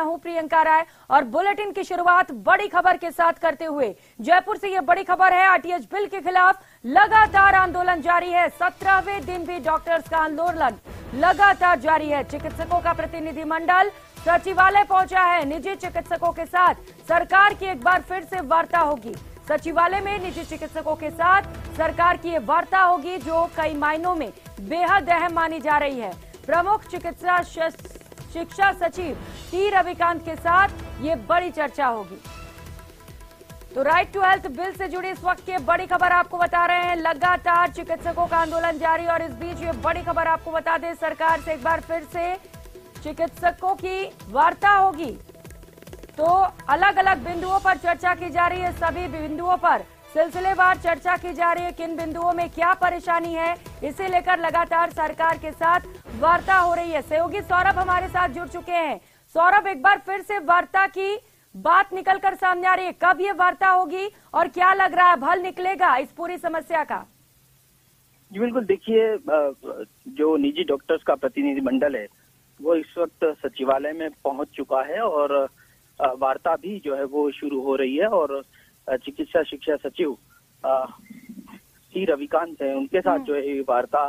हूं प्रियंका राय और बुलेटिन की शुरुआत बड़ी खबर के साथ करते हुए जयपुर से ये बड़ी खबर है। आरटीएच बिल के खिलाफ लगातार आंदोलन जारी है। 17वें दिन भी डॉक्टर्स का आंदोलन लगातार जारी है। चिकित्सकों का प्रतिनिधिमंडल सचिवालय पहुंचा है। निजी चिकित्सकों के साथ सरकार की एक बार फिर से वार्ता होगी। सचिवालय में निजी चिकित्सकों के साथ सरकार की ये वार्ता होगी, जो कई मायनों में बेहद अहम मानी जा रही है। प्रमुख शिक्षा सचिव टी रविकांत के साथ ये बड़ी चर्चा होगी। तो राइट टू हेल्थ बिल से जुड़ी इस वक्त की बड़ी खबर आपको बता रहे हैं। लगातार चिकित्सकों का आंदोलन जारी और इस बीच ये बड़ी खबर आपको बता दें, सरकार से एक बार फिर से चिकित्सकों की वार्ता होगी। तो अलग अलग बिंदुओं पर चर्चा की जा रही है। सभी बिंदुओं पर सिलसिलेवार चर्चा की जा रही है। किन बिंदुओं में क्या परेशानी है, इसे लेकर लगातार सरकार के साथ वार्ता हो रही है। सहयोगी सौरभ हमारे साथ जुड़ चुके हैं। सौरभ, एक बार फिर से वार्ता की बात निकलकर सामने आ रही है। कब ये वार्ता होगी और क्या लग रहा है हल निकलेगा इस पूरी समस्या का? जी बिल्कुल, देखिए, जो निजी डॉक्टर्स का प्रतिनिधिमंडल है वो इस वक्त सचिवालय में पहुंच चुका है और वार्ता भी जो है वो शुरू हो रही है। और चिकित्सा शिक्षा सचिव टी रविकांत है, उनके साथ जो है ये वार्ता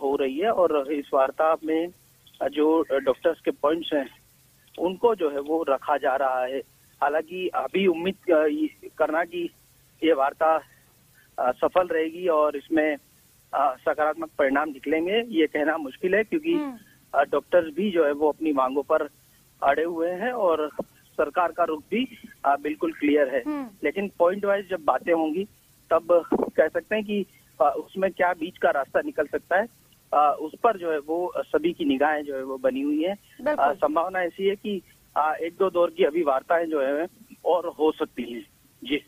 हो रही है। और इस वार्ता में जो डॉक्टर्स के पॉइंट्स हैं उनको जो है वो रखा जा रहा है। हालांकि अभी उम्मीद करना कि ये वार्ता सफल रहेगी और इसमें सकारात्मक परिणाम निकलेंगे, ये कहना मुश्किल है, क्योंकि डॉक्टर्स भी जो है वो अपनी मांगों पर अड़े हुए हैं और सरकार का रुख भी बिल्कुल क्लियर है। लेकिन पॉइंट वाइज जब बातें होंगी तब कह सकते हैं कि उसमें क्या बीच का रास्ता निकल सकता है, उस पर जो है वो सभी की निगाहें जो है वो बनी हुई है। संभावना ऐसी है कि एक दो दौर की अभी वार्ताएं जो है और हो सकती हैं। जी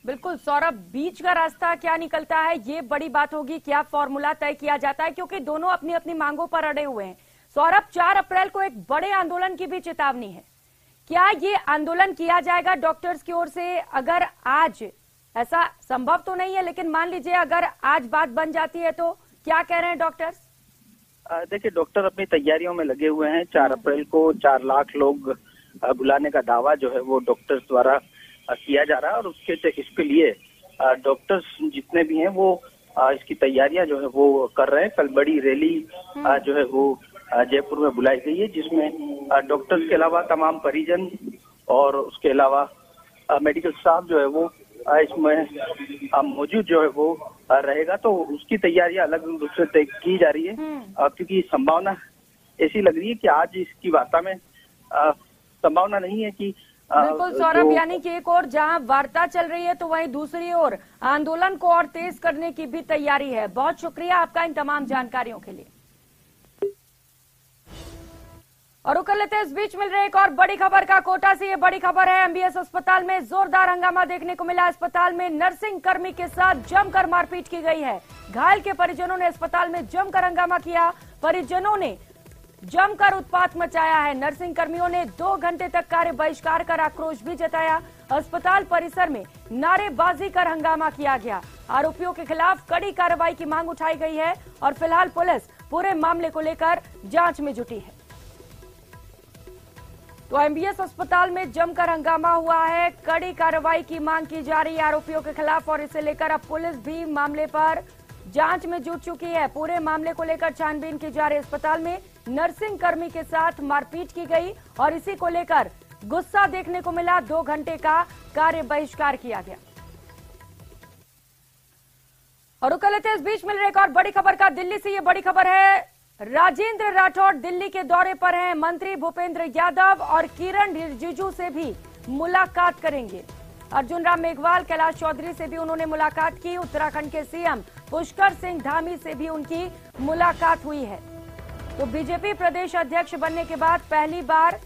बिल्कुल सौरभ, बीच का रास्ता क्या निकलता है ये बड़ी बात होगी। क्या फॉर्मूला तय किया जाता है, क्योंकि दोनों अपनी अपनी मांगों पर अड़े हुए हैं। सौरभ, 4 अप्रैल को एक बड़े आंदोलन की भी चेतावनी है। क्या ये आंदोलन किया जाएगा डॉक्टर्स की ओर से? अगर आज, ऐसा संभव तो नहीं है, लेकिन मान लीजिए अगर आज बात बन जाती है तो क्या कह रहे हैं डॉक्टर्स? देखिए, डॉक्टर अपनी तैयारियों में लगे हुए हैं। 4 अप्रैल को 4 लाख लोग बुलाने का दावा जो है वो डॉक्टर्स द्वारा किया जा रहा है और इसके लिए डॉक्टर्स जितने भी हैं वो इसकी तैयारियां जो है वो कर रहे हैं। कल बड़ी रैली जो है वो जयपुर में बुलाई गई है, जिसमें डॉक्टर्स के अलावा तमाम परिजन और उसके अलावा मेडिकल स्टाफ जो है वो इसमें मौजूद जो है वो रहेगा। तो उसकी तैयारियां अलग रूप से तय की जा रही है, क्योंकि संभावना ऐसी लग रही है कि आज इसकी वार्ता में संभावना नहीं है कि बिल्कुल सौरभ, यानी कि एक और जहां वार्ता चल रही है तो वहीं दूसरी ओर आंदोलन को और तेज करने की भी तैयारी है। बहुत शुक्रिया आपका इन तमाम जानकारियों के लिए। और कर लेते हैं इस बीच मिल रही एक और बड़ी खबर का। कोटा से ये बड़ी खबर है। एमबीएस अस्पताल में जोरदार हंगामा देखने को मिला। अस्पताल में नर्सिंग कर्मी के साथ जमकर मारपीट की गई है। घायल के परिजनों ने अस्पताल में जमकर हंगामा किया। परिजनों ने जमकर उत्पात मचाया है। नर्सिंग कर्मियों ने 2 घंटे तक कार्य बहिष्कार कर आक्रोश भी जताया। अस्पताल परिसर में नारेबाजी कर हंगामा किया गया। आरोपियों के खिलाफ कड़ी कार्रवाई की मांग उठाई गई है और फिलहाल पुलिस पूरे मामले को लेकर जांच में जुटी है। तो एमबीएस अस्पताल में जमकर हंगामा हुआ है। कड़ी कार्रवाई की मांग की जा रही है आरोपियों के खिलाफ और इसे लेकर अब पुलिस भी मामले पर जांच में जुट चुकी है। पूरे मामले को लेकर छानबीन की जा रही है। अस्पताल में नर्सिंग कर्मी के साथ मारपीट की गई और इसी को लेकर गुस्सा देखने को मिला। 2 घंटे का कार्य बहिष्कार किया गया। और कल इस बीच मिल रही एक और बड़ी खबर का। दिल्ली से ये बड़ी खबर है। राजेंद्र राठौड़ दिल्ली के दौरे पर हैं। मंत्री भूपेंद्र यादव और किरण रिजिजू से भी मुलाकात करेंगे। अर्जुन राम मेघवाल, कैलाश चौधरी से भी उन्होंने मुलाकात की। उत्तराखंड के सीएम पुष्कर सिंह धामी से भी उनकी मुलाकात हुई है। तो बीजेपी प्रदेश अध्यक्ष बनने के बाद पहली बार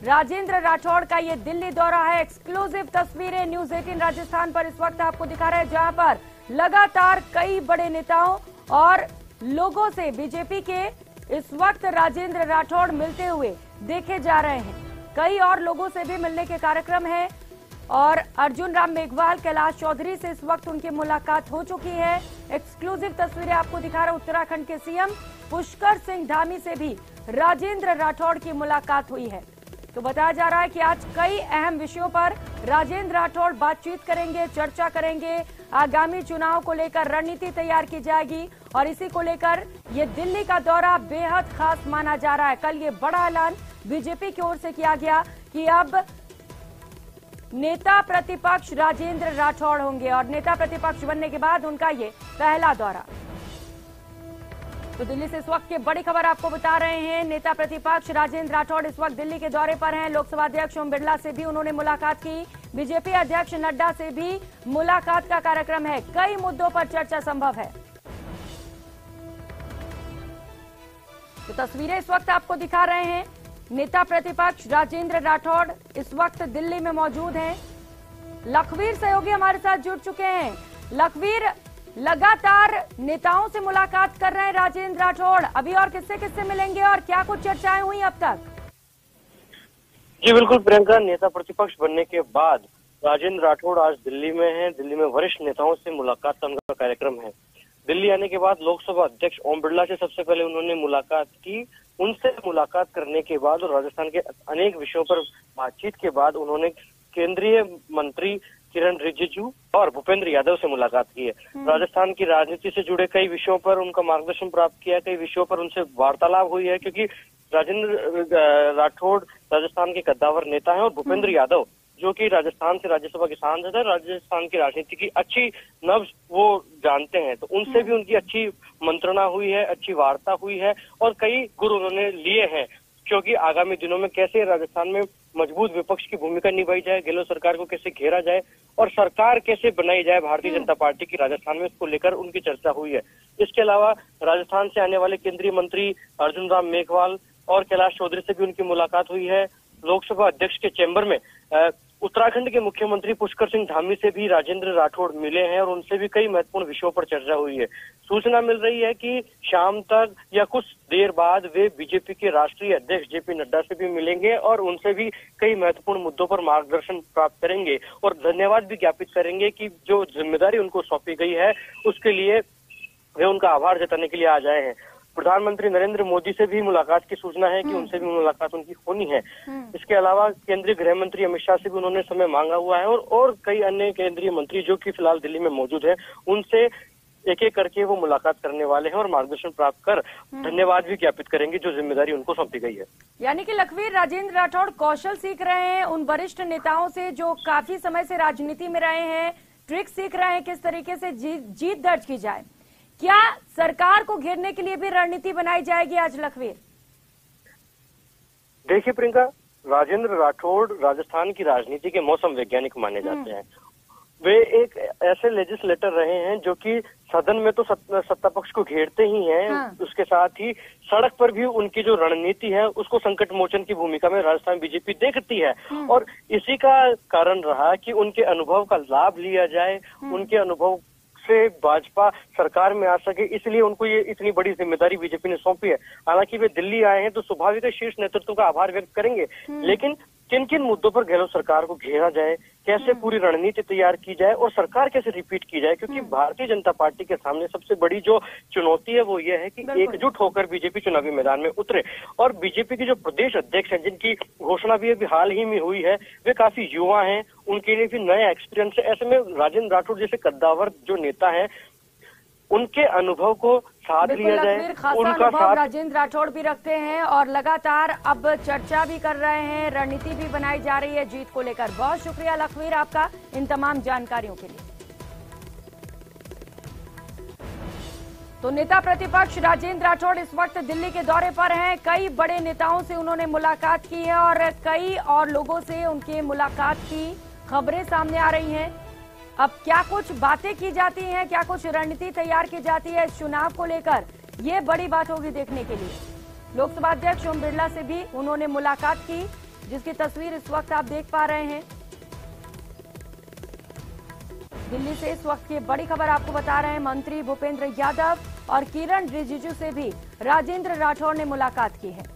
राजेंद्र राठौड़ का ये दिल्ली दौरा है। एक्सक्लूसिव तस्वीरें न्यूज 18 राजस्थान पर इस वक्त आपको दिखा रहे हैं, जहां पर लगातार कई बड़े नेताओं और लोगों से बीजेपी के इस वक्त राजेंद्र राठौड़ मिलते हुए देखे जा रहे हैं। कई और लोगों से भी मिलने के कार्यक्रम है और अर्जुन राम मेघवाल, कैलाश चौधरी से इस वक्त उनकी मुलाकात हो चुकी है। एक्सक्लूसिव तस्वीरें आपको दिखा रहे। उत्तराखंड के सीएम पुष्कर सिंह धामी से भी राजेंद्र राठौड़ की मुलाकात हुई है। तो बताया जा रहा है कि आज कई अहम विषयों पर राजेंद्र राठौड़ बातचीत करेंगे, चर्चा करेंगे। आगामी चुनाव को लेकर रणनीति तैयार की जाएगी और इसी को लेकर ये दिल्ली का दौरा बेहद खास माना जा रहा है। कल ये बड़ा ऐलान बीजेपी की ओर से किया गया कि अब नेता प्रतिपक्ष राजेंद्र राठौड़ होंगे और नेता प्रतिपक्ष बनने के बाद उनका ये पहला दौरा। तो दिल्ली से इस वक्त की बड़ी खबर आपको बता रहे हैं। नेता प्रतिपक्ष राजेंद्र राठौड़ इस वक्त दिल्ली के दौरे पर हैं। लोकसभा अध्यक्ष ओम बिरला से भी उन्होंने मुलाकात की। बीजेपी अध्यक्ष नड्डा से भी मुलाकात का कार्यक्रम है। कई मुद्दों पर चर्चा संभव है। तो तस्वीरें इस वक्त आपको दिखा रहे हैं। नेता प्रतिपक्ष राजेंद्र राठौड़ इस वक्त दिल्ली में मौजूद हैं। लखवीर सहयोगी हमारे साथ जुड़ चुके हैं। लखवीर, लगातार नेताओं से मुलाकात कर रहे हैं राजेंद्र राठौड़, अभी और किससे किससे मिलेंगे और क्या कुछ चर्चाएं हुई अब तक? जी बिल्कुल प्रियंका, नेता प्रतिपक्ष बनने के बाद राजेंद्र राठौड़ आज दिल्ली में हैं। दिल्ली में वरिष्ठ नेताओं से मुलाकात का उनका कार्यक्रम है। दिल्ली आने के बाद लोकसभा अध्यक्ष ओम बिरला से सबसे पहले उन्होंने मुलाकात की। उनसे मुलाकात करने के बाद और राजस्थान के अनेक विषयों पर बातचीत के बाद उन्होंने केंद्रीय मंत्री किरण रिजिजू और भूपेंद्र यादव से मुलाकात की है। राजस्थान की राजनीति से जुड़े कई विषयों पर उनका मार्गदर्शन प्राप्त किया, कई विषयों पर उनसे वार्तालाप हुई है, क्योंकि राजेंद्र राठौड़ राजस्थान के कद्दावर नेता हैं और भूपेंद्र यादव जो कि राजस्थान से राज्यसभा के सांसद है, राजस्थान की राजनीति की अच्छी नब्ज वो जानते हैं, तो उनसे भी उनकी अच्छी मंत्रणा हुई है, अच्छी वार्ता हुई है और कई गुर उन्होंने लिए हैं, क्योंकि आगामी दिनों में कैसे राजस्थान में मजबूत विपक्ष की भूमिका निभाई जाए, गहलोत सरकार को कैसे घेरा जाए और सरकार कैसे बनाई जाए भारतीय जनता पार्टी की राजस्थान में, इसको लेकर उनकी चर्चा हुई है। इसके अलावा राजस्थान से आने वाले केंद्रीय मंत्री अर्जुन राम मेघवाल और कैलाश चौधरी से भी उनकी मुलाकात हुई है। लोकसभा अध्यक्ष के चैम्बर में उत्तराखंड के मुख्यमंत्री पुष्कर सिंह धामी से भी राजेंद्र राठौड़ मिले हैं और उनसे भी कई महत्वपूर्ण विषयों पर चर्चा हुई है। सूचना मिल रही है कि शाम तक या कुछ देर बाद वे बीजेपी के राष्ट्रीय अध्यक्ष जेपी नड्डा से भी मिलेंगे और उनसे भी कई महत्वपूर्ण मुद्दों पर मार्गदर्शन प्राप्त करेंगे और धन्यवाद भी ज्ञापित करेंगे कि जो जिम्मेदारी उनको सौंपी गई है उसके लिए वे उनका आभार जताने के लिए आ जाए हैं। प्रधानमंत्री नरेंद्र मोदी से भी मुलाकात की सूचना है कि उनसे भी मुलाकात उनकी होनी है। इसके अलावा केंद्रीय गृह मंत्री अमित शाह से भी उन्होंने समय मांगा हुआ है और कई अन्य केंद्रीय मंत्री जो कि फिलहाल दिल्ली में मौजूद हैं उनसे एक एक करके वो मुलाकात करने वाले हैं और मार्गदर्शन प्राप्त कर धन्यवाद भी ज्ञापित करेंगे जो जिम्मेदारी उनको सौंपी गई है। यानी कि लखवीर, राजेंद्र राठौड़ कौशल सीख रहे हैं उन वरिष्ठ नेताओं से जो काफी समय से राजनीति में रहे हैं, ट्रिक सीख रहे हैं किस तरीके से जीत दर्ज की जाए। क्या सरकार को घेरने के लिए भी रणनीति बनाई जाएगी आज लखवीर? देखिए प्रियंका, राजेंद्र राठौड़ राजस्थान की राजनीति के मौसम वैज्ञानिक माने जाते हैं। वे एक ऐसे लेजिस्लेटर रहे हैं जो कि सदन में तो सत्ता पक्ष को घेरते ही हैं, उसके साथ ही सड़क पर भी उनकी जो रणनीति है उसको संकट मोचन की भूमिका में राजस्थान बीजेपी देखती है और इसी का कारण रहा कि उनके अनुभव का लाभ लिया जाए, उनके अनुभव से भाजपा सरकार में आ सके, इसलिए उनको ये इतनी बड़ी जिम्मेदारी बीजेपी ने सौंपी है। हालांकि वे दिल्ली आए हैं तो स्वाभाविक है शीर्ष नेतृत्व का आभार व्यक्त करेंगे, लेकिन किन किन मुद्दों पर गहलोत सरकार को घेरा जाए, कैसे पूरी रणनीति तैयार की जाए और सरकार कैसे रिपीट की जाए, क्योंकि भारतीय जनता पार्टी के सामने सबसे बड़ी जो चुनौती है वो ये है कि एकजुट होकर बीजेपी चुनावी मैदान में उतरे। और बीजेपी के जो प्रदेश अध्यक्ष हैं जिनकी घोषणा भी अभी हाल ही में हुई है, वे काफी युवा हैं, उनके लिए भी नया एक्सपीरियंस है। ऐसे में राजेंद्र राठौड़ जैसे कद्दावर जो नेता है उनके अनुभव को साथ लिया जाए, उनका साथ राजेंद्र राठौड़ भी रखते हैं और लगातार अब चर्चा भी कर रहे हैं, रणनीति भी बनाई जा रही है जीत को लेकर। बहुत शुक्रिया लखवीर आपका इन तमाम जानकारियों के लिए। तो नेता प्रतिपक्ष राजेंद्र राठौड़ इस वक्त दिल्ली के दौरे पर हैं। कई बड़े नेताओं से उन्होंने मुलाकात की है और कई और लोगों से उनकी मुलाकात की खबरें सामने आ रही हैं। अब क्या कुछ बातें की जाती हैं, क्या कुछ रणनीति तैयार की जाती है इस चुनाव को लेकर, ये बड़ी बात होगी देखने के लिए। लोकसभा अध्यक्ष ओम बिरला से भी उन्होंने मुलाकात की, जिसकी तस्वीर इस वक्त आप देख पा रहे हैं। दिल्ली से इस वक्त की बड़ी खबर आपको बता रहे हैं। मंत्री भूपेंद्र यादव और किरण रिजिजू से भी राजेंद्र राठौड़ ने मुलाकात की है।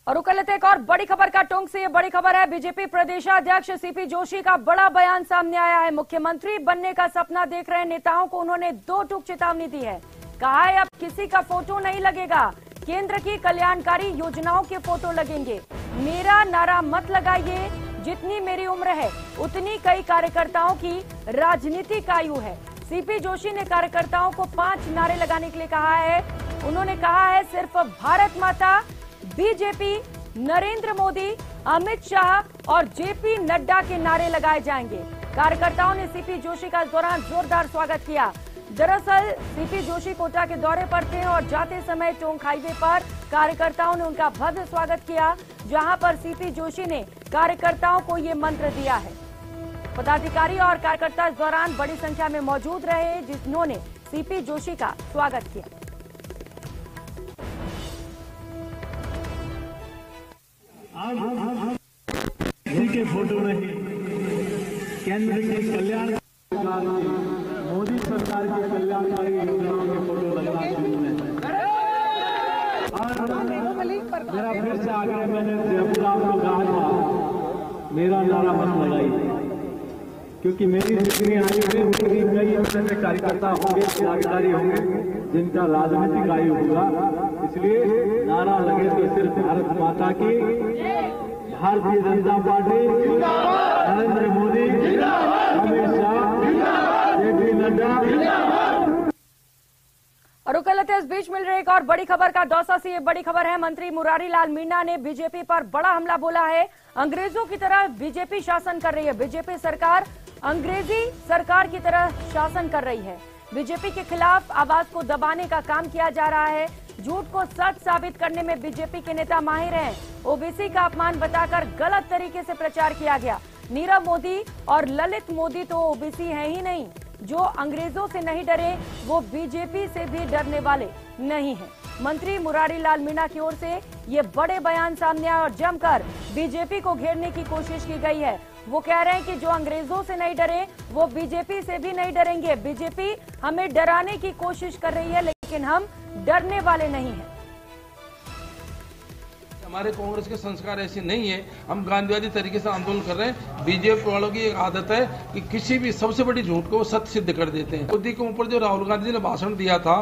और रुक लेते एक और बड़ी खबर का टोंक से। ये बड़ी खबर है, बीजेपी प्रदेशाध्यक्ष सीपी जोशी का बड़ा बयान सामने आया है। मुख्यमंत्री बनने का सपना देख रहे नेताओं को उन्होंने दो टूक चेतावनी दी है। कहा है अब किसी का फोटो नहीं लगेगा, केंद्र की कल्याणकारी योजनाओं के फोटो लगेंगे। मेरा नारा मत लगाइए, जितनी मेरी उम्र है उतनी कई कार्यकर्ताओं की राजनीतिक आयु है। सीपी जोशी ने कार्यकर्ताओं को 5 नारे लगाने के लिए कहा है। उन्होंने कहा है सिर्फ भारत माता, बीजेपी, नरेंद्र मोदी, अमित शाह और जेपी नड्डा के नारे लगाए जाएंगे। कार्यकर्ताओं ने सीपी जोशी का इस दौरान जोरदार स्वागत किया। दरअसल सीपी जोशी कोटा के दौरे पर थे और जाते समय टोंक हाईवे पर कार्यकर्ताओं ने उनका भव्य स्वागत किया, जहां पर सीपी जोशी ने कार्यकर्ताओं को ये मंत्र दिया है। पदाधिकारी और कार्यकर्ता इस दौरान बड़ी संख्या में मौजूद रहे, जिन्होंने सीपी जोशी का स्वागत किया। के फोटो नहीं, केंद्र के कल्याण मोदी सरकार की कल्याणकारी योजनाओं के फोटो लगना शुरू है। मेरा फिर से आग्रह, मैंने जयपुर आपको कहा था, मेरा नारा मत लगाइए, क्योंकि मेरी जितनी आयु है उतनी कई ऐसे कार्यकर्ता होंगे, त्यागदारी होंगे, जिनका राजनीतिक आयु होगा। इसलिए नारा लगे तो सिर्फ भारत माता की, भारतीय जनता पार्टी, नरेंद्र मोदी, अमित शाह, जेपी नड्डा। और रुकलते इस बीच मिल रही एक और बड़ी खबर का। दौसा से ये बड़ी खबर है। मंत्री मुरारी लाल मीणा ने बीजेपी पर बड़ा हमला बोला है। अंग्रेजों की तरह बीजेपी शासन कर रही है। बीजेपी सरकार अंग्रेजी सरकार की तरह शासन कर रही है। बीजेपी के खिलाफ आवाज को दबाने का काम किया जा रहा है। झूठ को सच साबित करने में बीजेपी के नेता माहिर हैं। ओबीसी का अपमान बताकर गलत तरीके से प्रचार किया गया। नीरव मोदी और ललित मोदी तो ओबीसी हैं ही नहीं। जो अंग्रेजों से नहीं डरे वो बीजेपी से भी डरने वाले नहीं हैं। मंत्री मुरारी लाल मीणा की ओर से ये बड़े बयान सामने आए और जमकर बीजेपी को घेरने की कोशिश की गई है। वो कह रहे हैं कि जो अंग्रेजों से नहीं डरे वो बीजेपी से भी नहीं डरेंगे। बीजेपी हमें डराने की कोशिश कर रही है, लेकिन हम डरने वाले नहीं हैं। हमारे कांग्रेस के संस्कार ऐसे नहीं है, हम गांधीवादी तरीके से आंदोलन कर रहे हैं। बीजेपी वालों की एक आदत है कि किसी भी सबसे बड़ी झूठ को वो सत्य सिद्ध कर देते हैं। मोदी के ऊपर जो राहुल गांधी ने भाषण दिया था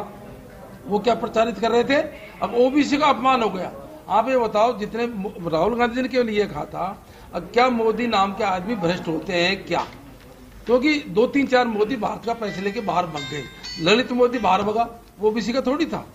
वो क्या प्रचारित कर रहे थे, अब ओबीसी का अपमान हो गया। आप ये बताओ, जितने राहुल गांधी ने केवल ये कहा था, अब क्या मोदी नाम के आदमी भ्रष्ट होते हैं क्या? क्योंकि 2-3-4 मोदी भारत का पैसे लेके बाहर भाग गए। ललित मोदी बाहर भगा, वो ओबीसी का थोड़ी था।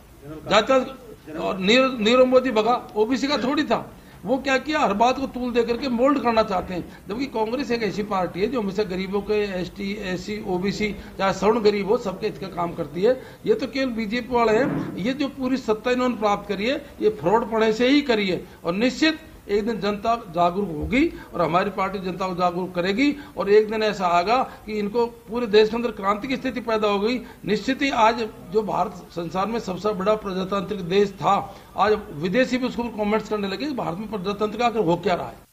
और नीरव मोदी भगा, ओबीसी का थोड़ी था। वो क्या किया, हर बात को तूल दे करके मोल्ड करना चाहते हैं। जबकि कांग्रेस एक ऐसी पार्टी है जो हमेशा गरीबों के, एसटी, एससी, ओबीसी, चाहे सवर्ण गरीब हो, सबके हित का काम करती है। ये तो केवल बीजेपी वाले हैं। ये जो पूरी सत्ता इन्होंने प्राप्त करी है, ये फ्रॉड पढ़े से ही करी है। और निश्चित एक दिन जनता जागरूक होगी और हमारी पार्टी जनता को जागरूक करेगी। और एक दिन ऐसा आएगा कि इनको पूरे देश के अंदर क्रांति की स्थिति पैदा हो गई। निश्चित ही आज जो भारत संसार में सबसे बड़ा प्रजातांत्रिक देश था, आज विदेशी भी उसको कमेंट्स करने लगे भारत में प्रजातंत्र का आखिर हो क्या रहा है।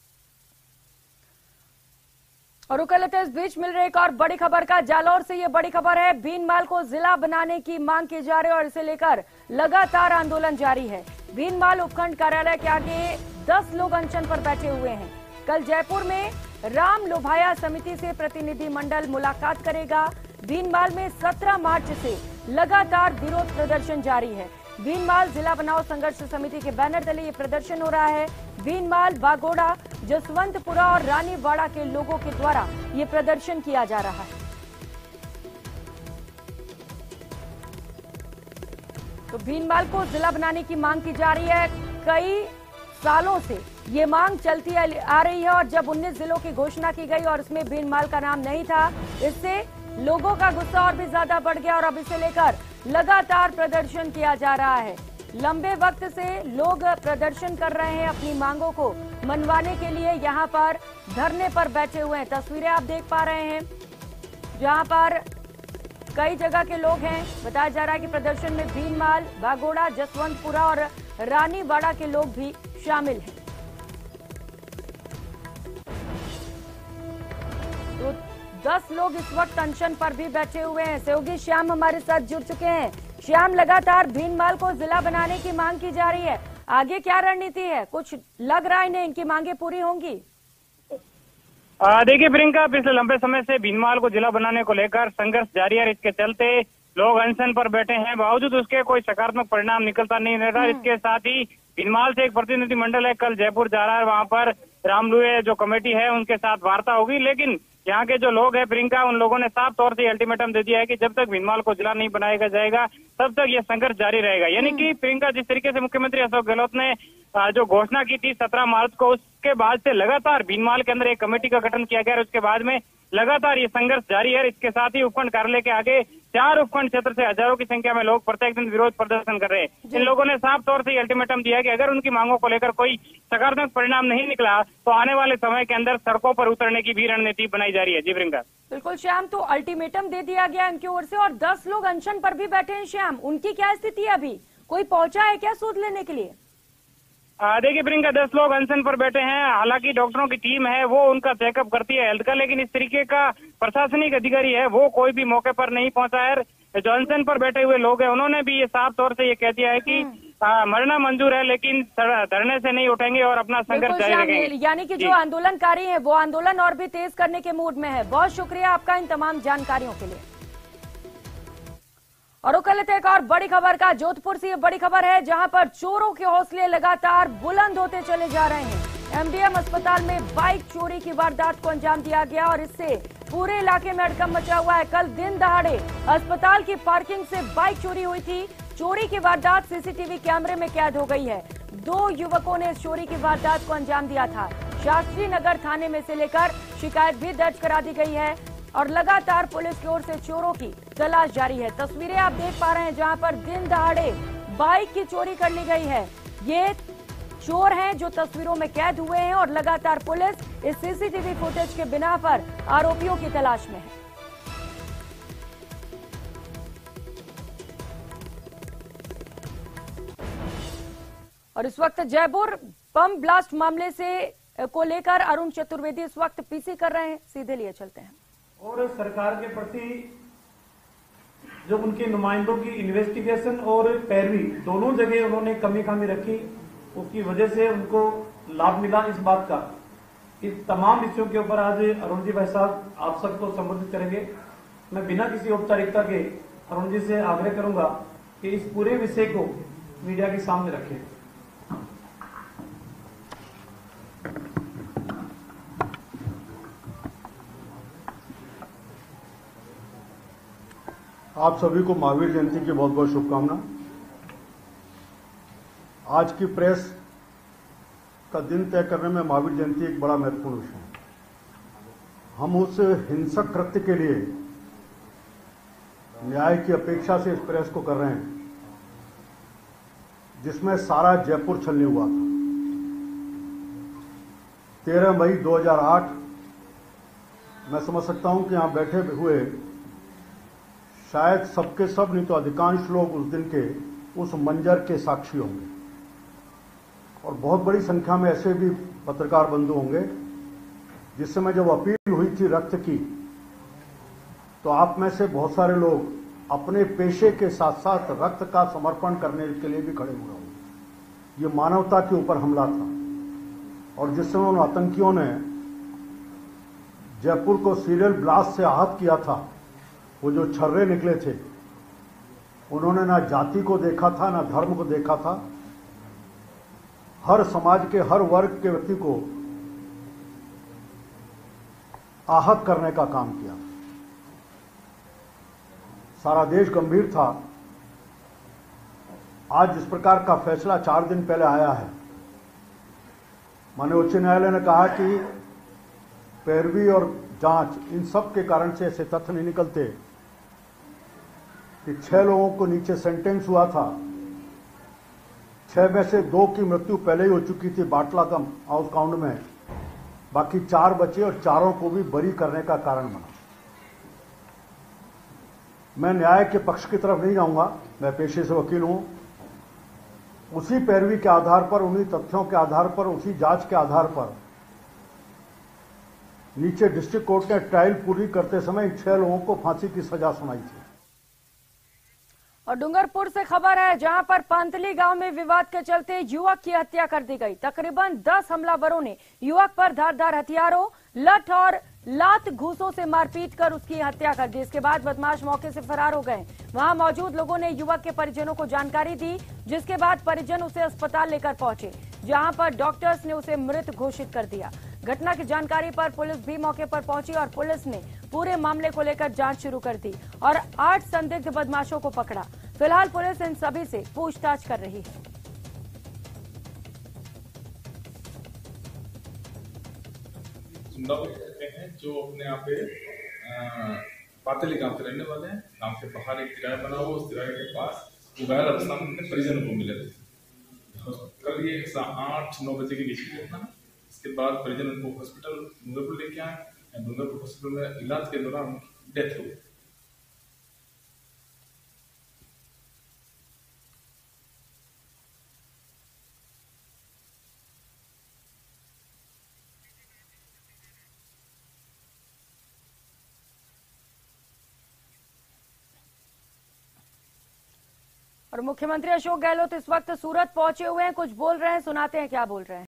और रुकलते इस बीच मिल रही एक और बड़ी खबर का। जालौर से ये बड़ी खबर है। भीनमाल को जिला बनाने की मांग की जा रही है और इसे लेकर लगातार आंदोलन जारी है। भीनमाल उपखंड कार्यालय के आगे 10 लोग अनशन पर बैठे हुए हैं। कल जयपुर में राम लोभाया समिति से प्रतिनिधि मंडल मुलाकात करेगा। भीनमाल में 17 मार्च से लगातार विरोध प्रदर्शन जारी है। भीनमाल जिला बनाओ संघर्ष समिति के बैनर तले ये प्रदर्शन हो रहा है। भीनमाल, बागोड़ा, जसवंतपुरा और रानीवाड़ा के लोगों के द्वारा ये प्रदर्शन किया जा रहा है। तो भीनमाल को जिला बनाने की मांग की जा रही है। कई सालों से ये मांग चलती आ रही है और जब 19 जिलों की घोषणा की गई और इसमें भीनमाल का नाम नहीं था, इससे लोगों का गुस्सा और भी ज्यादा बढ़ गया और अब इसे लेकर लगातार प्रदर्शन किया जा रहा है। लंबे वक्त से लोग प्रदर्शन कर रहे हैं, अपनी मांगों को मनवाने के लिए यहाँ पर धरने पर बैठे हुए हैं। तस्वीरें आप देख पा रहे हैं जहाँ पर कई जगह के लोग हैं। बताया जा रहा है कि प्रदर्शन में भीनमाल, बागोड़ा, जसवंतपुरा और रानीवाड़ा के लोग भी शामिल हैं। तो 10 लोग इस वक्त अनशन पर भी बैठे हुए हैं। सहयोगी श्याम हमारे साथ जुड़ चुके हैं। श्याम, लगातार भीनमाल को जिला बनाने की मांग की जा रही है, आगे क्या रणनीति है? कुछ लग रहा है इन्हें इनकी मांगे पूरी होंगी? देखिए प्रियंका, पिछले लंबे समय से भीनमाल को जिला बनाने को लेकर संघर्ष जारी है। इसके चलते लोग अनशन पर बैठे हैं, बावजूद उसके कोई सकारात्मक परिणाम निकलता नहीं रहा। इसके साथ ही भीनमाल से एक प्रतिनिधिमंडल है, कल जयपुर जा रहा है। वहां पर रामलुए जो कमेटी है उनके साथ वार्ता होगी, लेकिन यहाँ के जो लोग हैं प्रियंका, उन लोगों ने साफ तौर से अल्टीमेटम दे दिया है कि जब तक भीनमाल को जिला नहीं बनाया जाएगा तब तक ये संघर्ष जारी रहेगा। यानी कि प्रियंका, जिस तरीके से मुख्यमंत्री अशोक गहलोत ने जो घोषणा की थी 17 मार्च को, उसके बाद से लगातार भीनमाल के अंदर एक कमेटी का गठन किया गया और उसके बाद में लगातार ये संघर्ष जारी है। इसके साथ ही उपखंड कार्यालय के आगे 4 उपखंड क्षेत्र से हजारों की संख्या में लोग प्रत्येक दिन विरोध प्रदर्शन कर रहे हैं। इन लोगों ने साफ तौर से अल्टीमेटम दिया कि अगर उनकी मांगों को लेकर कोई सकारात्मक परिणाम नहीं निकला तो आने वाले समय के अंदर सड़कों पर उतरने की भी रणनीति बनाई जा रही है। जी प्रियंका। बिल्कुल श्याम, तो अल्टीमेटम दे दिया गया इनकी ओर से और 10 लोग अनशन पर भी बैठे हैं। श्याम, उनकी क्या स्थिति है? अभी कोई पहुंचा है क्या सूद लेने के लिए? देखिए प्रियंका, 10 लोग अनशन पर बैठे हैं। हालांकि डॉक्टरों की टीम है वो उनका चेकअप करती है हेल्थ का, लेकिन इस तरीके का प्रशासनिक अधिकारी है वो कोई भी मौके पर नहीं पहुंचा है। जो अनशन पर बैठे हुए लोग हैं उन्होंने भी ये साफ तौर से ये कह दिया है कि मरना मंजूर है लेकिन धरने से नहीं उठेंगे और अपना संघर्ष जारी रखेंगे। यानी कि जो आंदोलनकारी है वो आंदोलन और भी तेज करने के मूड में है। बहुत शुक्रिया आपका इन तमाम जानकारियों के लिए। और कर लेते एक और बड़ी खबर का। जोधपुर से ये बड़ी खबर है जहां पर चोरों के हौसले लगातार बुलंद होते चले जा रहे हैं। एमडीएम अस्पताल में बाइक चोरी की वारदात को अंजाम दिया गया और इससे पूरे इलाके में हड़कंप मचा हुआ है। कल दिन दहाड़े अस्पताल की पार्किंग से बाइक चोरी हुई थी। चोरी की वारदात सीसीटीवी कैमरे में कैद हो गई है। 2 युवकों ने इस चोरी की वारदात को अंजाम दिया था। शास्त्री नगर थाने में से लेकर शिकायत भी दर्ज करा दी गई है और लगातार पुलिस की ओर से चोरों की तलाश जारी है। तस्वीरें आप देख पा रहे हैं जहां पर दिन दहाड़े बाइक की चोरी कर ली गई है। ये चोर हैं जो तस्वीरों में कैद हुए हैं और लगातार पुलिस इस सीसीटीवी फुटेज के बिना पर आरोपियों की तलाश में है। और इस वक्त जयपुर बम ब्लास्ट मामले से को लेकर अरुण चतुर्वेदी इस वक्त पीसी कर रहे हैं। सीधे लिए चलते हैं। और सरकार के प्रति जो उनके नुमाइंदों की इन्वेस्टिगेशन और पैरवी दोनों जगह उन्होंने कमी खामी रखी, उसकी वजह से उनको लाभ मिला। इस बात का इस तमाम विषयों के ऊपर आज अरुण जी भाई साहब आप सबको संबोधित करेंगे। मैं बिना किसी औपचारिकता के अरुण जी से आग्रह करूंगा कि इस पूरे विषय को मीडिया के सामने रखें। आप सभी को महावीर जयंती की बहुत बहुत शुभकामना। आज की प्रेस का दिन तय करने में महावीर जयंती एक बड़ा महत्वपूर्ण विषय है। हम उस हिंसक कृत्य के लिए न्याय की अपेक्षा से इस प्रेस को कर रहे हैं जिसमें सारा जयपुर छलनी हुआ था। 13 मई 2008 मैं समझ सकता हूं कि यहां बैठे हुए शायद सबके सब नहीं तो अधिकांश लोग उस दिन के उस मंजर के साक्षी होंगे और बहुत बड़ी संख्या में ऐसे भी पत्रकार बंधु होंगे जिस समय जब अपील हुई थी रक्त की तो आप में से बहुत सारे लोग अपने पेशे के साथ साथ रक्त का समर्पण करने के लिए भी खड़े हुए होंगे। ये मानवता के ऊपर हमला था और जिस समय उन आतंकियों ने जयपुर को सीरियल ब्लास्ट से आहत किया था, वो जो छर्रे निकले थे उन्होंने ना जाति को देखा था ना धर्म को देखा था, हर समाज के हर वर्ग के व्यक्ति को आहत करने का काम किया। सारा देश गंभीर था। आज जिस प्रकार का फैसला 4 दिन पहले आया है, माननीय उच्च न्यायालय ने कहा कि पैरवी और जांच इन सब के कारण से ऐसे तथ्य नहीं निकलते कि 6 लोगों को नीचे सेंटेंस हुआ था, 6 में से 2 की मृत्यु पहले ही हो चुकी थी बाटलागम हाउस काउंट में, बाकी 4 बचे और 4 को भी बरी करने का कारण बना। मैं न्याय के पक्ष की तरफ नहीं जाऊंगा, मैं पेशे से वकील हूं। उसी पैरवी के आधार पर, उन्हीं तथ्यों के आधार पर, उसी जांच के आधार पर नीचे डिस्ट्रिक्ट कोर्ट ने ट्रायल पूरी करते समय 6 लोगों को फांसी की सजा सुनाई थी। और डूंगरपुर से खबर है जहां पर पंतली गांव में विवाद के चलते युवक की हत्या कर दी गई। तकरीबन 10 हमलावरों ने युवक पर धारदार हथियारों, लठ और लात घूसों से मारपीट कर उसकी हत्या कर दी। इसके बाद बदमाश मौके से फरार हो गए। वहां मौजूद लोगों ने युवक के परिजनों को जानकारी दी, जिसके बाद परिजन उसे अस्पताल लेकर पहुंचे, जहां पर डॉक्टर्स ने उसे मृत घोषित कर दिया। घटना की जानकारी पर पुलिस भी मौके पर पहुंची और पुलिस ने पूरे मामले को लेकर जांच शुरू कर दी और 8 संदिग्ध बदमाशों को पकड़ा। फिलहाल पुलिस इन सभी से पूछताछ कर रही है। हैं जो अपने यहाँ पे पातली गांव के रहने वाले हैं। गांव के बाहर एक किराया बना हुआ, उस किराए के पास घायल अवस्था में अपने परिजनों को मिले थे। कल ये 8-9 बजे के बीच में घटना है। इसके बाद परिजन उनको हॉस्पिटल डूंगरपुर लेके आए। डूंगरपुर हॉस्पिटल में इलाज के दौरान उनकी डेथ हो गई। और मुख्यमंत्री अशोक गहलोत इस वक्त सूरत पहुंचे हुए हैं, कुछ बोल रहे हैं, सुनाते हैं क्या बोल रहे हैं।